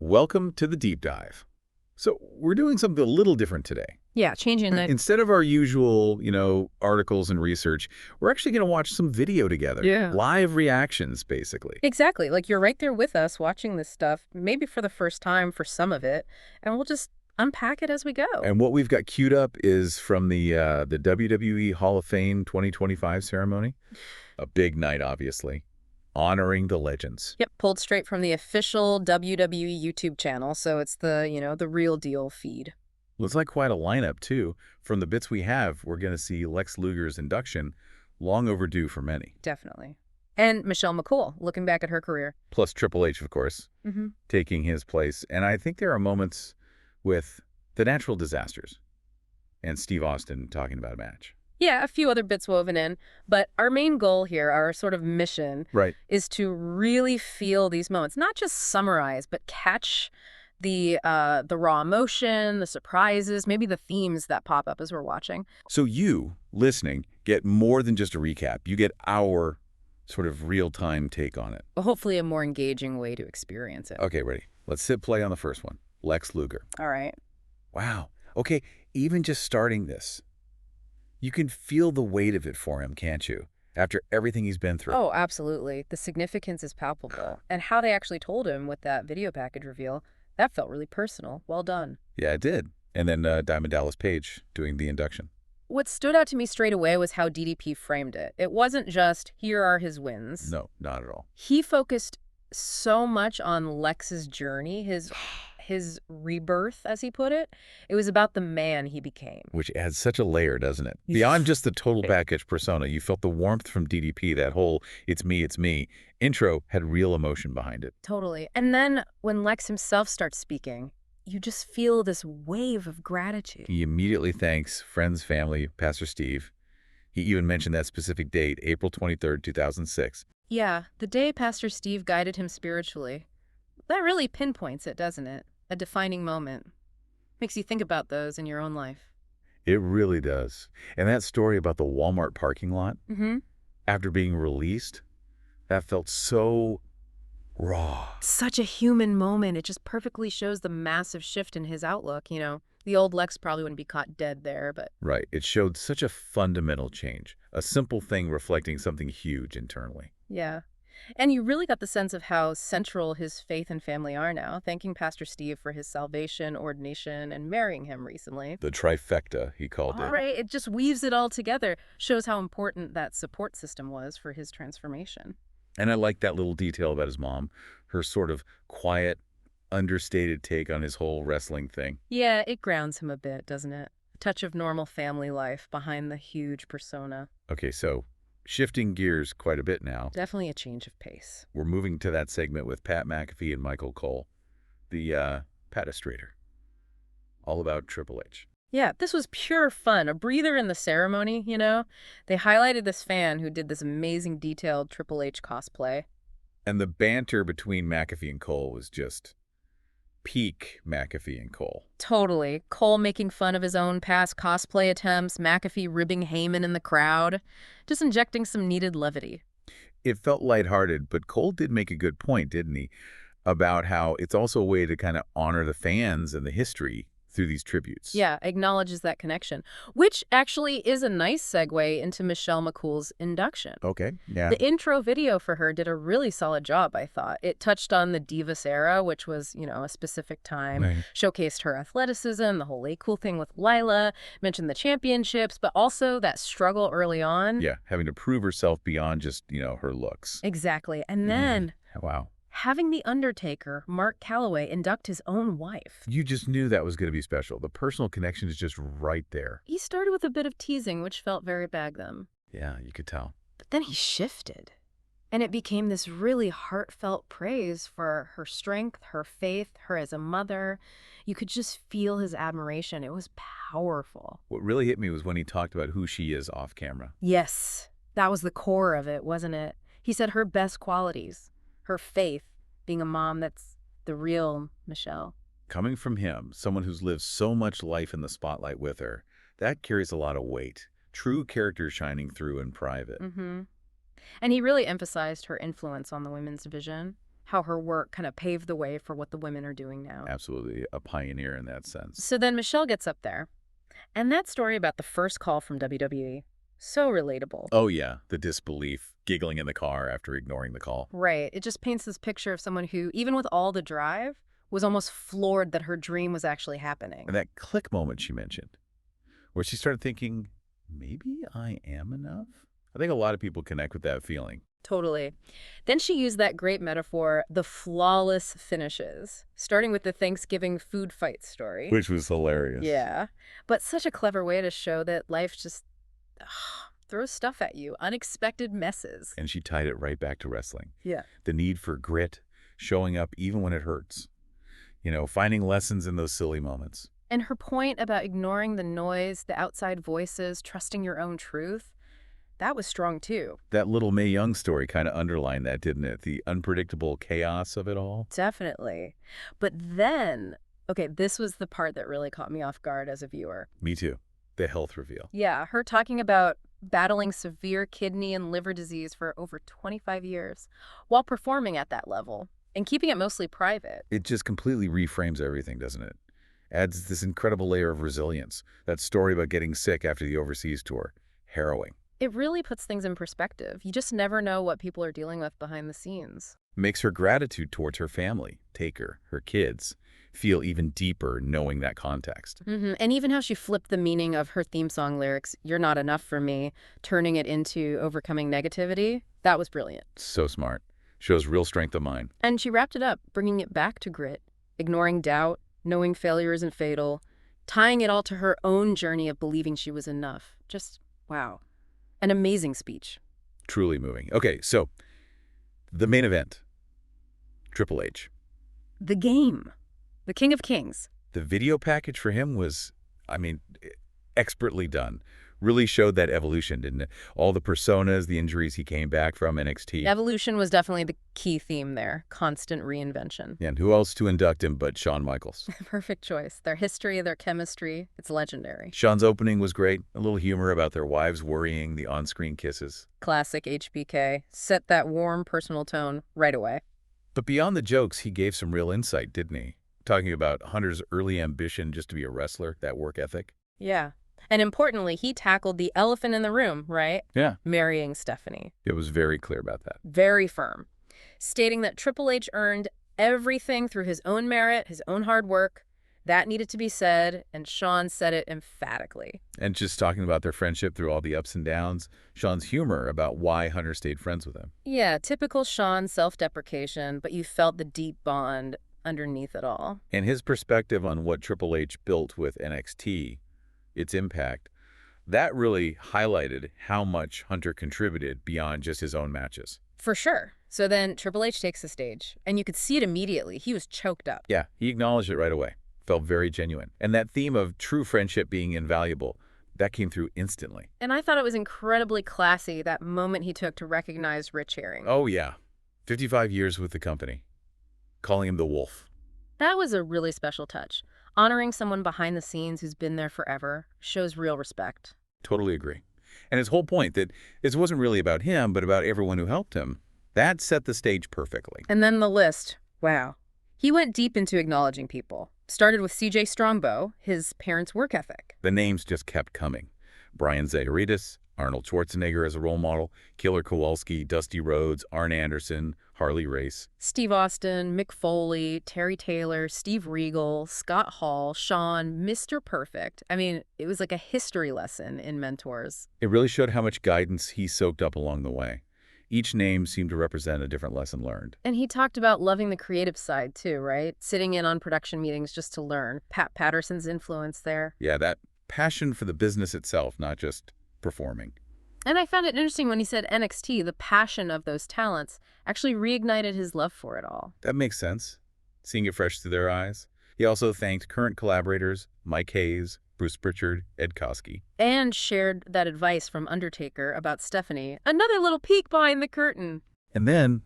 Welcome to the deep dive. So we're doing something a little different today. Yeah, changing the... Instead of our usual, articles and research, we're actually going to watch some video together. Yeah. Live reactions, basically. Exactly. Like, you're right there with us watching this stuff, maybe for the first time for some of it, and we'll just unpack it as we go. And what we've got queued up is from the WWE Hall of Fame 2025 ceremony. A big night, obviously. Honoring the legends. Yep, pulled straight from the official WWE YouTube channel, so it's the, the real deal feed. Looks like quite a lineup, too. From the bits we have, we're going to see Lex Luger's induction, long overdue for many. Definitely. And Michelle McCool, looking back at her career. Plus Triple H, of course, taking his place. And I think there are moments with the natural disasters and Steve Austin talking about a match. Yeah, a few other bits woven in. But our main goal here, our sort of mission, is to really feel these moments. Not just summarize, but catch the raw emotion, the surprises, maybe the themes that pop up as we're watching. So you, listening, get more than just a recap. You get our sort of real-time take on it. But hopefully a more engaging way to experience it. Okay, ready. Let's hit play on the first one. Lex Luger. All right. Wow. Okay, even just starting this, you can feel the weight of it for him, can't you? After everything he's been through. Oh, absolutely. The significance is palpable. And how they actually told him with that video package reveal, that felt really personal. Well done. Yeah, it did. And then Diamond Dallas Page doing the induction. What stood out to me straight away was how DDP framed it. It wasn't just, here are his wins. No, not at all. He focused so much on Lex's journey, his rebirth, as he put it. It was about the man he became. Which adds such a layer, doesn't it? Beyond just the total package persona, you felt the warmth from DDP, that whole it's me intro had real emotion behind it. Totally. And then when Lex himself starts speaking, you just feel this wave of gratitude. He immediately thanks friends, family, Pastor Steve. He even mentioned that specific date, April 23rd, 2006. Yeah, the day Pastor Steve guided him spiritually. That really pinpoints it, doesn't it? A defining moment. Makes you think about those in your own life. It really does. And that story about the Walmart parking lot, after being released, that felt so raw. Such a human moment. It just perfectly shows the massive shift in his outlook. The old Lex probably wouldn't be caught dead there, but... Right. It showed such a fundamental change. A simple thing reflecting something huge internally. Yeah. And you really got the sense of how central his faith and family are now, thanking Pastor Steve for his salvation, ordination, and marrying him recently. The trifecta, he called it. Right, it just weaves it all together, shows how important that support system was for his transformation. And I like that little detail about his mom, her sort of quiet, understated take on his whole wrestling thing. Yeah, it grounds him a bit, doesn't it? A touch of normal family life behind the huge persona. Okay, so... shifting gears quite a bit now. Definitely a change of pace. We're moving to that segment with Pat McAfee and Michael Cole, the Patastrator. All about Triple H. Yeah, this was pure fun, a breather in the ceremony, They highlighted this fan who did this amazing detailed Triple H cosplay. And the banter between McAfee and Cole was just peak McAfee and Cole. Totally. Cole making fun of his own past cosplay attempts, McAfee ribbing Heyman in the crowd, just injecting some needed levity. It felt lighthearted, but Cole did make a good point, didn't he? About how it's also a way to kind of honor the fans and the history through these tributes. Yeah, acknowledges that connection, which actually is a nice segue into Michelle McCool's induction. Okay, yeah. The intro video for her did a really solid job, I thought. It touched on the Divas era, which was, a specific time, showcased her athleticism, the whole cool thing with Lila, mentioned the championships, but also that struggle early on. Yeah, having to prove herself beyond just, her looks. Exactly. And then... Wow. Having The Undertaker, Mark Calloway, induct his own wife. You just knew that was going to be special. The personal connection is just right there. He started with a bit of teasing, which felt very Bagdom. Yeah, you could tell. But then he shifted. And it became this really heartfelt praise for her strength, her faith, her as a mother. You could just feel his admiration. It was powerful. What really hit me was when he talked about who she is off camera. Yes, that was the core of it, wasn't it? He said her best qualities. Her faith, being a mom that's the real Michelle. Coming from him, someone who's lived so much life in the spotlight with her, that carries a lot of weight. True character shining through in private. And he really emphasized her influence on the women's division. how her work kind of paved the way for what the women are doing now. Absolutely a pioneer in that sense. So then Michelle gets up there, and that story about the first call from WWE, so relatable. Oh, yeah, the disbelief, giggling in the car after ignoring the call. Right. It just paints this picture of someone who, even with all the drive, was almost floored that her dream was actually happening. And that click moment she mentioned, where she started thinking, maybe I am enough? I think a lot of people connect with that feeling. Totally. Then she used that great metaphor, the flawless finishes, starting with the Thanksgiving food fight story. Which was hilarious. Yeah. But such a clever way to show that life just throws stuff at you, unexpected messes. And she tied it right back to wrestling. Yeah. The need for grit, showing up even when it hurts. You know, finding lessons in those silly moments. And her point about ignoring the noise, the outside voices, trusting your own truth, that was strong too. That little Mae Young story kind of underlined that, didn't it? The unpredictable chaos of it all. Definitely. But then, okay, this was the part that really caught me off guard as a viewer. Me too. The health reveal. Yeah, her talking about battling severe kidney and liver disease for over 25 years while performing at that level and keeping it mostly private. It just completely reframes everything, doesn't it? Adds this incredible layer of resilience. That story about getting sick after the overseas tour. Harrowing. It really puts things in perspective. You just never know what people are dealing with behind the scenes. Makes her gratitude towards her family, Taker, her kids, feel even deeper knowing that context. And even how she flipped the meaning of her theme song lyrics, "You're not enough for me," turning it into overcoming negativity, that was brilliant. So smart. Shows real strength of mind. And she wrapped it up, bringing it back to grit, ignoring doubt, knowing failure isn't fatal, tying it all to her own journey of believing she was enough. Just, wow. An amazing speech. Truly moving. Okay, so the main event. Triple H. The Game. The King of Kings. The video package for him was, I mean, expertly done. Really showed that evolution, didn't it? All the personas, the injuries he came back from, NXT. Evolution was definitely the key theme there. Constant reinvention. And who else to induct him but Shawn Michaels? Perfect choice. Their history, their chemistry, it's legendary. Shawn's opening was great. A little humor about their wives worrying, the on-screen kisses. Classic HBK. Set that warm, personal tone right away. But beyond the jokes, he gave some real insight, didn't he? Talking about Hunter's early ambition just to be a wrestler, that work ethic. Yeah. And importantly, he tackled the elephant in the room, right? Yeah. Marrying Stephanie. It was very clear about that. Very firm. Stating that Triple H earned everything through his own merit, his own hard work. That needed to be said, and Shawn said it emphatically. And just talking about their friendship through all the ups and downs, Shawn's humor about why Hunter stayed friends with him. Yeah, typical Shawn self-deprecation, but you felt the deep bond underneath it all. And his perspective on what Triple H built with NXT, its impact, that really highlighted how much Hunter contributed beyond just his own matches. For sure. So then Triple H takes the stage, and you could see it immediately. He was choked up. Yeah, he acknowledged it right away. Felt very genuine. And that theme of true friendship being invaluable, that came through instantly. And I thought it was incredibly classy, that moment he took to recognize Rich Herring. Oh, yeah. 55 years with the company. Calling him the Wolf. That was a really special touch. Honoring someone behind the scenes who's been there forever shows real respect. Totally agree. And his whole point that this wasn't really about him, but about everyone who helped him, that set the stage perfectly. And then the list. Wow. He went deep into acknowledging people. Started with C.J. Strongbow, his parents' work ethic. The names just kept coming. Brian Zaharitas, Arnold Schwarzenegger as a role model, Killer Kowalski, Dusty Rhodes, Arn Anderson, Harley Race. Steve Austin, Mick Foley, Terry Taylor, Steve Regal, Scott Hall, Shawn, Mr. Perfect. I mean, it was like a history lesson in mentors. It really showed how much guidance he soaked up along the way. Each name seemed to represent a different lesson learned. And he talked about loving the creative side too, right? Sitting in on production meetings just to learn. Pat Patterson's influence there. Yeah, that passion for the business itself, not just performing. And I found it interesting when he said NXT, the passion of those talents, actually reignited his love for it all. That makes sense, seeing it fresh through their eyes. He also thanked current collaborators, Mike Hayes, Bruce Pritchard, Ed Koskey. And shared that advice from Undertaker about Stephanie. Another little peek behind the curtain. And then,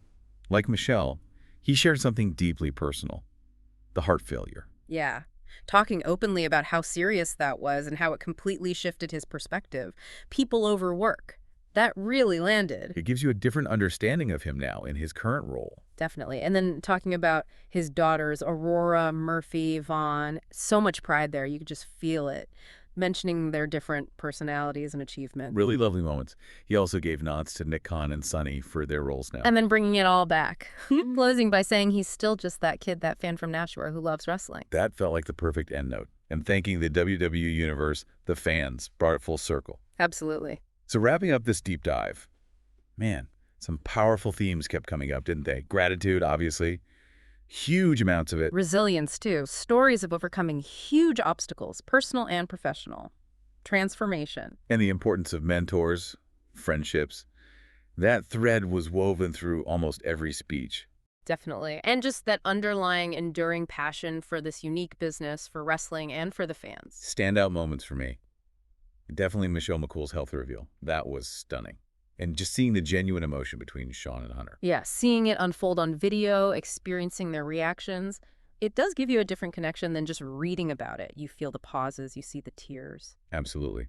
like Michelle, he shared something deeply personal. The heart failure. Yeah. Talking openly about how serious that was and how it completely shifted his perspective. People over work. That really landed. It gives you a different understanding of him now in his current role. Definitely. And then talking about his daughters, Aurora, Murphy, Vaughn, so much pride there. You could just feel it. Mentioning their different personalities and achievements. Really lovely moments. He also gave nods to Nick Khan and Sonny for their roles now. And then bringing it all back. Closing by saying he's still just that kid, that fan from Nashua who loves wrestling. That felt like the perfect end note. And thanking the WWE Universe, the fans, brought it full circle. Absolutely. So wrapping up this deep dive, man, some powerful themes kept coming up, didn't they? Gratitude, obviously. Huge amounts of it. Resilience, too. Stories of overcoming huge obstacles, personal and professional. Transformation. And the importance of mentors, friendships. That thread was woven through almost every speech. Definitely. And just that underlying, enduring passion for this unique business, for wrestling, and for the fans. Standout moments for me. Definitely Michelle McCool's health reveal. That was stunning. And just seeing the genuine emotion between Shawn and Hunter. Yeah, seeing it unfold on video, experiencing their reactions, it does give you a different connection than just reading about it. You feel the pauses, you see the tears. Absolutely.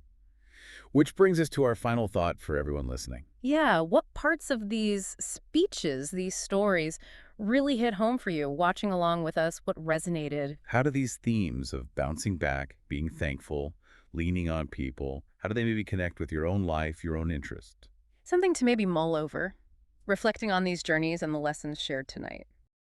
Which brings us to our final thought for everyone listening. Yeah, what parts of these speeches, these stories, really hit home for you? Watching along with us, what resonated? How do these themes of bouncing back, being thankful, leaning on people, how do they maybe connect with your own life, your own interest? Something to maybe mull over, reflecting on these journeys and the lessons shared tonight.